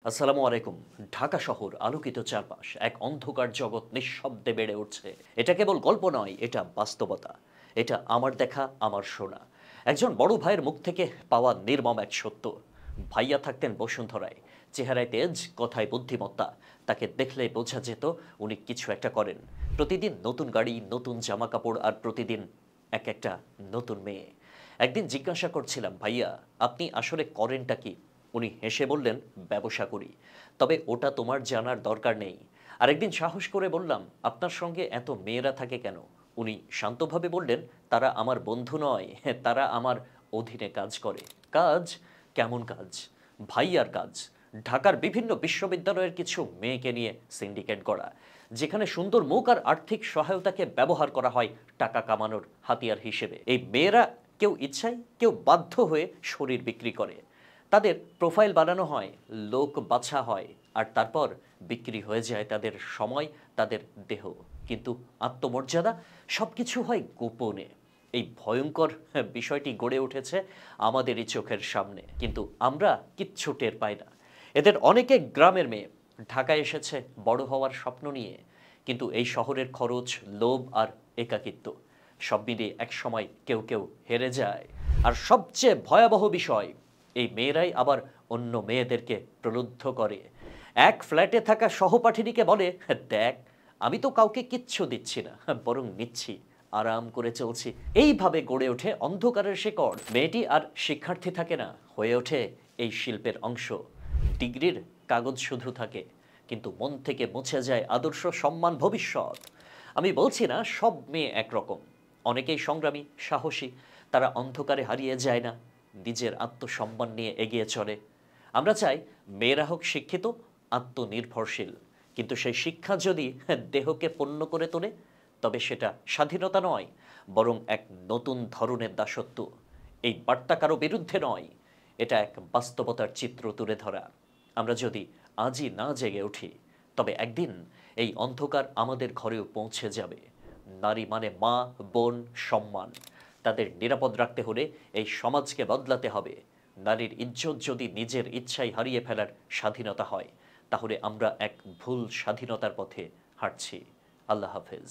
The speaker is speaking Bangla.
আসসালামু আলাইকুম। ঢাকা শহর আলোকিত চারপাশ, এক অন্ধকার জগৎ নিঃশব্দে বেড়ে উঠছে। এটা কেবল গল্প নয়, এটা বাস্তবতা। এটা আমার দেখা, আমার শোনা একজন বড় ভাইয়ের মুখ থেকে পাওয়া নির্মম এক সত্য। ভাইয়া থাকতেন বসুন্ধরায়, চেহারায় তেজ, কথায় বুদ্ধিমত্তা। তাকে দেখলেই বোঝা যেত উনি কিছু একটা করেন। প্রতিদিন নতুন গাড়ি, নতুন জামা কাপড়, আর প্রতিদিন এক একটা নতুন মেয়ে। একদিন জিজ্ঞাসা করছিলাম, ভাইয়া আপনি আসলে করেনটা কি? উনি হেসে বললেন, ব্যবসা করি। তবে ওটা তোমার জানার দরকার নেই। আরেকদিন সাহস করে বললাম, আপনার সঙ্গে এত মেয়েরা থাকে কেন? উনি শান্তভাবে বললেন, তারা আমার বন্ধু নয়, তারা আমার অধীনে কাজ করে। কাজ? কেমন কাজ? ভাইয়ার কাজ। ঢাকার বিভিন্ন বিশ্ববিদ্যালয়ের কিছু মেয়েকে নিয়ে সিন্ডিকেট গড়া, যেখানে সুন্দর মুখ আর আর্থিক সহায়তাকে ব্যবহার করা হয় টাকা কামানোর হাতিয়ার হিসেবে। এই মেয়েরা কেউ ইচ্ছায়, কেউ বাধ্য হয়ে শরীর বিক্রি করে। তাদের প্রোফাইল বানানো হয়, লোক বাছা হয়, আর তারপর বিক্রি হয়ে যায় তাদের সময়, তাদের দেহ। কিন্তু আত্মমর্যাদা, সব কিছু হয় গোপনে। এই ভয়ঙ্কর বিষয়টি গড়ে উঠেছে আমাদেরই চোখের সামনে, কিন্তু আমরা কিচ্ছু টের পাই না। এদের অনেকে গ্রামের মেয়ে, ঢাকায় এসেছে বড় হওয়ার স্বপ্ন নিয়ে। কিন্তু এই শহরের খরচ, লোভ আর একাকিত্ব, সব মিলিয়ে একসময় কেউ কেউ হেরে যায়। আর সবচেয়ে ভয়াবহ বিষয়, এই মেয়েরাই আবার অন্য মেয়েদেরকে প্রলুব্ধ করে। এক ফ্ল্যাটে থাকা সহপাঠিনীকে বলে, দেখ আমি তো কাউকে কিচ্ছু দিচ্ছি না, বরং নিচ্ছি, আরাম করে চলছি। এইভাবে গড়ে ওঠে অন্ধকারের শিকড়। মেয়েটি আর শিক্ষার্থী থাকে না, হয়ে ওঠে এই শিল্পের অংশ। ডিগ্রির কাগজ শুধু থাকে, কিন্তু মন থেকে মুছে যায় আদর্শ, সম্মান, ভবিষ্যৎ। আমি বলছি না সব মেয়ে একরকম। অনেকেই সংগ্রামী, সাহসী। তারা অন্ধকারে হারিয়ে যায় না, নিজের আত্মসম্মান নিয়ে এগিয়ে চলে। আমরা চাই মেয়েরা হোক শিক্ষিত, আত্মনির্ভরশীল। কিন্তু সেই শিক্ষা যদি দেহকে পণ্য করে তোলে, তবে সেটা স্বাধীনতা নয়, বরং এক নতুন ধরনের দাসত্ব। এই বার্তা কারো বিরুদ্ধে নয়, এটা এক বাস্তবতার চিত্র তুলে ধরা। আমরা যদি আজই না জেগে উঠি, তবে একদিন এই অন্ধকার আমাদের ঘরেও পৌঁছে যাবে। নারী মানে মা, বোন, সম্মান। তাদের নিরাপদ রাখতে হলে এই সমাজকে বদলাতে হবে। নারীর ইজ্জত যদি নিজের ইচ্ছায় হারিয়ে ফেলার স্বাধীনতা হয়, তাহলে আমরা এক ভুল স্বাধীনতার পথে হাঁটছি। আল্লাহ হাফেজ।